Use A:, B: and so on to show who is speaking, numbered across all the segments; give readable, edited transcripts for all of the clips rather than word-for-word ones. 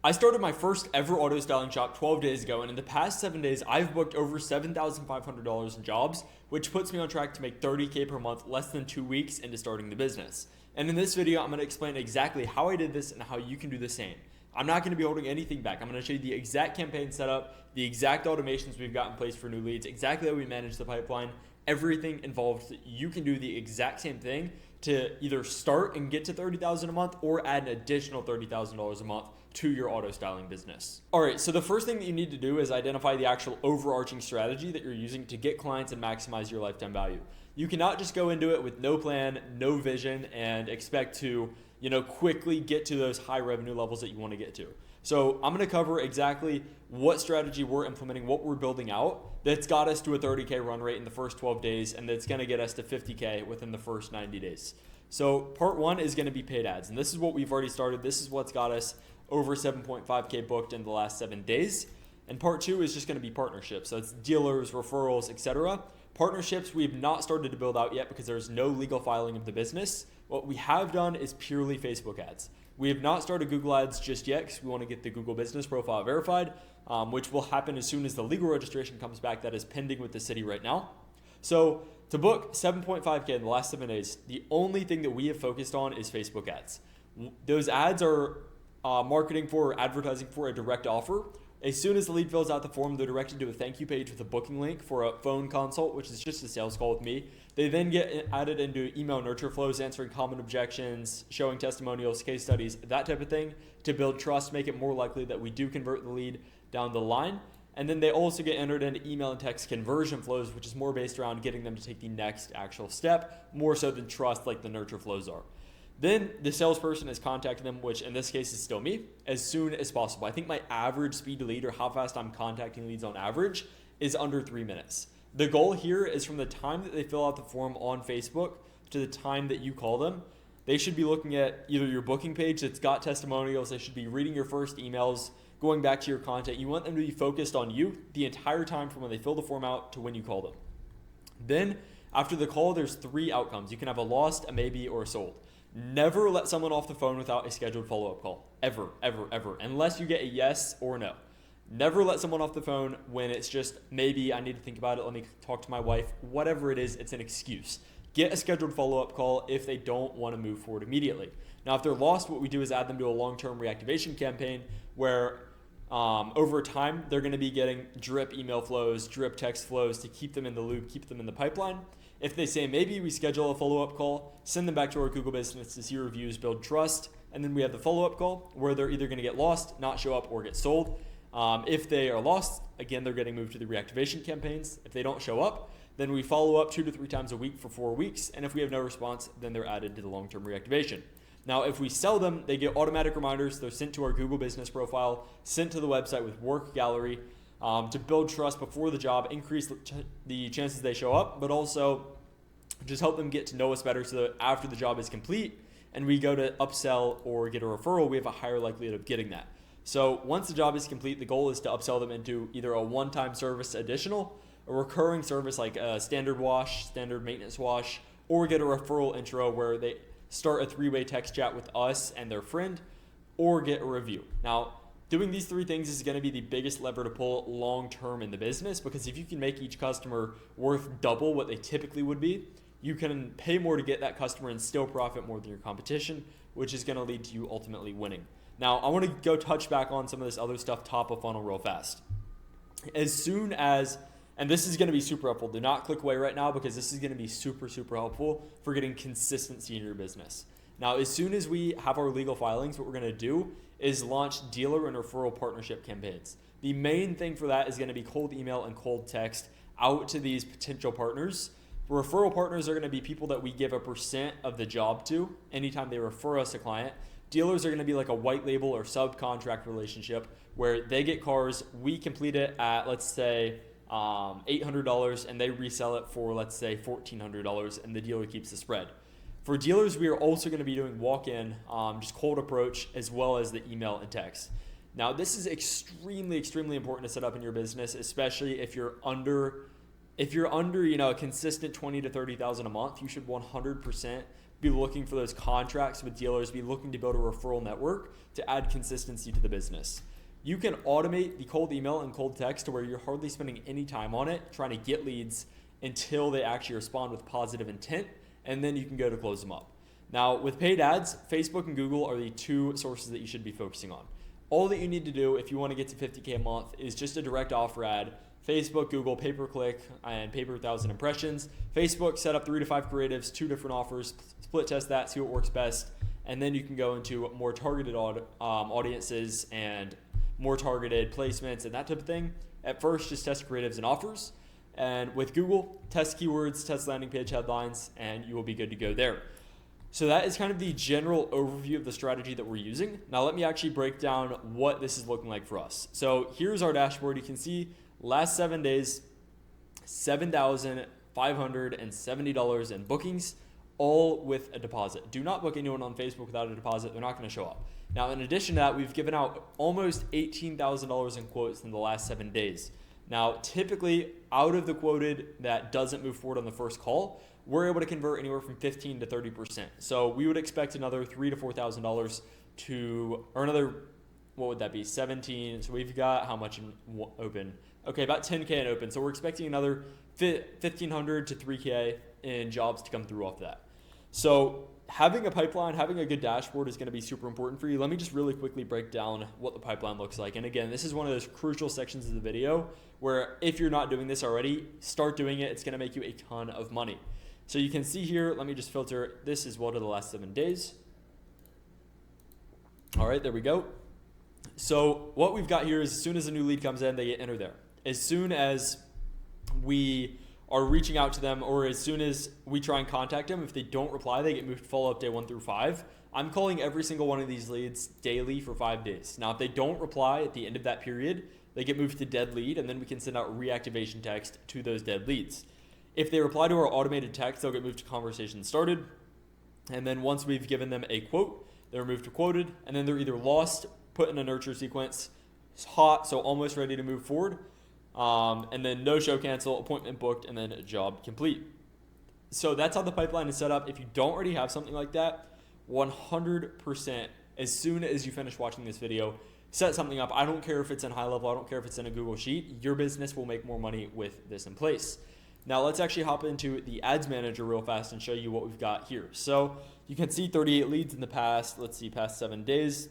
A: I started my first ever auto styling shop 12 days ago, and in the past 7 days, I've booked over $7,500 in jobs, which puts me on track to make $30K per month less than 2 weeks into starting the business. And in this video, I'm going to explain exactly how I did this and how you can do the same. I'm not going to be holding anything back. I'm going to show you the exact campaign setup, the exact automations we've got in place for new leads, exactly how we manage the pipeline, everything involved so that you can do the exact same thing to either start and get to $30,000 a month or add an additional $30,000 a month to your auto styling business. All right, so the first thing that you need to do is identify the actual overarching strategy that you're using to get clients and maximize your lifetime value. You cannot just go into it with no plan, no vision, and expect to, quickly get to those high revenue levels that you want to get to. So I'm going to cover exactly what strategy we're implementing, what we're building out that's got us to a 30K run rate in the first 12 days, and that's going to get us to 50K within the first 90 days. So part one is going to be paid ads, and this is what we've already started. This is what's got us over 7.5K booked in the last 7 days. And part two is just going to be partnerships. So it's dealers, referrals, etc. Partnerships we've not started to build out yet because there's no legal filing of the business. What we have done is purely Facebook ads. We have not started Google ads just yet because we want to get the Google business profile verified, which will happen as soon as the legal registration comes back. That is pending with the city right now. So to book 7.5K in the last 7 days, the only thing that we have focused on is Facebook ads. Those ads are marketing for or advertising for a direct offer. As soon as the lead fills out the form, they're directed to a thank you page with a booking link for a phone consult, which is just a sales call with me. They then get added into email nurture flows, answering common objections, showing testimonials, case studies, that type of thing to build trust, make it more likely that we do convert the lead down the line. And then they also get entered into email and text conversion flows, which is more based around getting them to take the next actual step, more so than trust like the nurture flows are. Then the salesperson is contacting them, which in this case is still me, as soon as possible. I think my average speed to lead, or how fast I'm contacting leads on average, is under 3 minutes. The goal here is from the time that they fill out the form on Facebook to the time that you call them, they should be looking at either your booking page that's got testimonials, they should be reading your first emails, going back to your content. You want them to be focused on you the entire time from when they fill the form out to when you call them. Then after the call, there's 3 outcomes. You can have a lost, a maybe, or a sold. Never let someone off the phone without a scheduled follow-up call. Ever, ever, ever. Unless you get a yes or no. Never let someone off the phone when it's just, maybe I need to think about it, let me talk to my wife. Whatever it is, it's an excuse. Get a scheduled follow-up call if they don't want to move forward immediately. Now, if they're lost, what we do is add them to a long-term reactivation campaign where over time, they're going to be getting drip email flows, drip text flows to keep them in the loop, keep them in the pipeline. If they say maybe, we schedule a follow-up call, send them back to our Google business to see reviews, build trust, and then we have the follow-up call where they're either going to get lost, not show up, or get sold. If they are lost, again, they're getting moved to the reactivation campaigns. If they don't show up, then we follow up 2 to 3 times a week for 4 weeks, and if we have no response, then they're added to the long-term reactivation. Now, if we sell them, they get automatic reminders. They're sent to our Google business profile, sent to the website with work gallery to build trust before the job, increase the chances they show up, but also just help them get to know us better so that after the job is complete and we go to upsell or get a referral, we have a higher likelihood of getting that. So once the job is complete, the goal is to upsell them into either a one-time service additional, a recurring service like a standard wash, standard maintenance wash, or get a referral intro where they start a 3-way text chat with us and their friend, or get a review. Now, doing these 3 things is going to be the biggest lever to pull long-term in the business, because if you can make each customer worth double what they typically would be, you can pay more to get that customer and still profit more than your competition, which is going to lead to you ultimately winning. Now, I want to go touch back on some of this other stuff top of funnel real fast. As soon as, and this is going to be super helpful, do not click away right now because this is going to be super, super helpful for getting consistency in your business. Now, as soon as we have our legal filings, what we're going to do is launch dealer and referral partnership campaigns. The main thing for that is going to be cold email and cold text out to these potential partners. Referral partners are going to be people that we give a % of the job to anytime they refer us a client. Dealers are going to be like a white label or subcontract relationship where they get cars, we complete it at, let's say, $800, and they resell it for, let's say, $1,400, and the dealer keeps the spread. For dealers, we are also going to be doing walk-in, just cold approach, as well as the email and text. Now, this is extremely, extremely important to set up in your business, especially if you're under, a consistent 20 to 30,000 a month. You should 100% be looking for those contracts with dealers, be looking to build a referral network to add consistency to the business. You can automate the cold email and cold text to where you're hardly spending any time on it, trying to get leads until they actually respond with positive intent, and then you can go to close them up. Now, with paid ads, Facebook and Google are the two sources that you should be focusing on. All that you need to do if you want to get to 50K a month is just a direct offer ad. Facebook, Google, pay-per-click, and pay-per-1,000 impressions. Facebook, set up 3 to 5 creatives, 2 different offers, split test that, see what works best, and then you can go into more targeted audiences and more targeted placements and that type of thing. At first, just test creatives and offers. And with Google, test keywords, test landing page headlines, and you will be good to go there. So that is kind of the general overview of the strategy that we're using. Now let me actually break down what this is looking like for us. So here's our dashboard. You can see last 7 days, $7,570 in bookings, all with a deposit. Do not book anyone on Facebook without a deposit. They're not going to show up. Now, in addition to that, we've given out almost $18,000 in quotes in the last 7 days. Now, typically, out of the quoted that doesn't move forward on the first call, we're able to convert anywhere from 15 to 30%. So we would expect another $3,000 to $4,000 or another, what would that be? 17. So we've got how much in open? Okay, about 10K in open. So we're expecting another 1,500 to 3K in jobs to come through off that. So having a pipeline, having a good dashboard is going to be super important for you. Let me just really quickly break down what the pipeline looks like. And again, this is one of those crucial sections of the video where if you're not doing this already, start doing it. It's going to make you a ton of money. So you can see here, let me just filter this as well to the last 7 days. All right, there we go. So what we've got here is as soon as a new lead comes in, they get entered there. As soon as we are reaching out to them or as soon as we try and contact them, if they don't reply, they get moved to follow-up day 1 through 5. I'm calling every single one of these leads daily for 5 days. Now, if they don't reply at the end of that period, they get moved to dead lead, and then we can send out reactivation text to those dead leads. If they reply to our automated text, they'll get moved to conversation started. And then once we've given them a quote, they're moved to quoted, and then they're either lost, put in a nurture sequence, hot, so almost ready to move forward, and then no show cancel, appointment booked, and then a job complete. So that's how the pipeline is set up. If you don't already have something like that, 100%, as soon as you finish watching this video, set something up. I don't care if it's in high level. I don't care if it's in a Google Sheet. Your business will make more money with this in place. Now let's actually hop into the ads manager real fast and show you what we've got here. So you can see 38 leads in the past, let's see, past 7 days.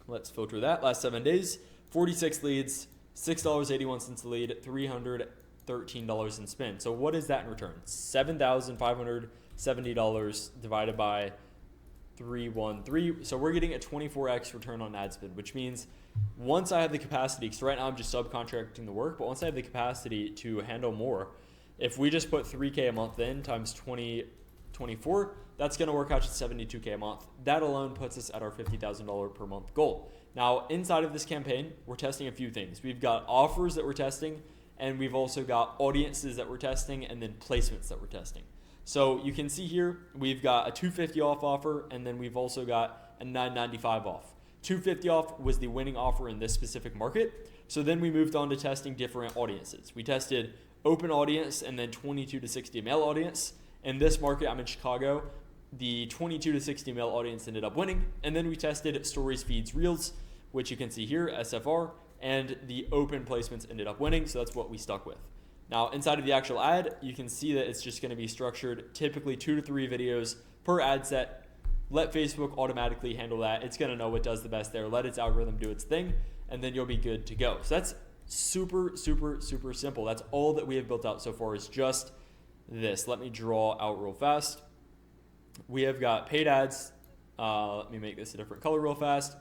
A: Let's filter that. Last 7 days, 46 leads, $6.81 a lead, $313 in spend. So what is that in return? $7,570 divided by 313. So we're getting a 24x return on ad spend, which means once I have the capacity, because right now I'm just subcontracting the work, but once I have the capacity to handle more, if we just put 3K a month in times 24, that's going to work out to 72K a month. That alone puts us at our $50,000 per month goal. Now, inside of this campaign, we're testing a few things. We've got offers that we're testing, and we've also got audiences that we're testing, and then placements that we're testing. So you can see here, we've got a $250 off offer, and then we've also got a $995 off. $250 off was the winning offer in this specific market. So then we moved on to testing different audiences. We tested open audience and then 22 to 60 male audience. In this market, I'm in Chicago. The 22 to 60 male audience ended up winning. And then we tested stories, feeds, reels, which you can see here, SFR, and the open placements ended up winning. So that's what we stuck with. Now, inside of the actual ad, you can see that it's just going to be structured typically 2 to 3 videos per ad set. Let Facebook automatically handle that. It's going to know what does the best there. Let its algorithm do its thing, and then you'll be good to go. So that's super, super, super simple. That's all that we have built out so far is just this. Let me draw out real fast. We have got paid ads. Let me make this a different color real fast.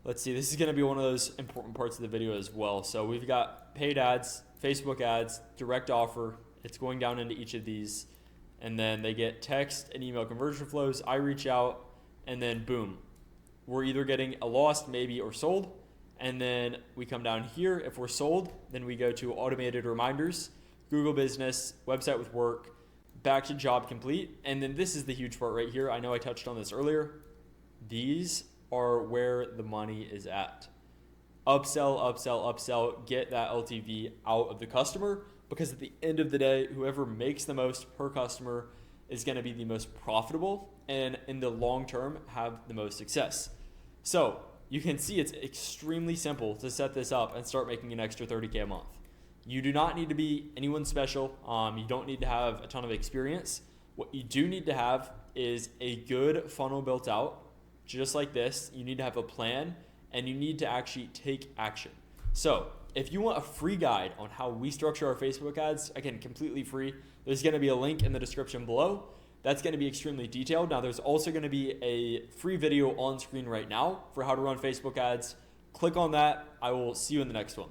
A: Let's see. This is going to be one of those important parts of the video as well. So we've got paid ads, Facebook ads, direct offer. It's going down into each of these. And then they get text and email conversion flows. I reach out, and then boom. We're either getting a lost, maybe, or sold. And then we come down here. If we're sold, then we go to automated reminders, Google Business, website with work, back to job complete. And then this is the huge part right here. I know I touched on this earlier. These are where the money is at. Upsell, upsell, upsell, get that LTV out of the customer, because at the end of the day, whoever makes the most per customer is going to be the most profitable and in the long term have the most success. So you can see it's extremely simple to set this up and start making an extra 30K a month. You do not need to be anyone special. You don't need to have a ton of experience. What you do need to have is a good funnel built out, just like this. You need to have a plan and you need to actually take action. So if you want a free guide on how we structure our Facebook ads, again, completely free, there's going to be a link in the description below. That's going to be extremely detailed. Now, there's also going to be a free video on screen right now for how to run Facebook ads. Click on that. I will see you in the next one.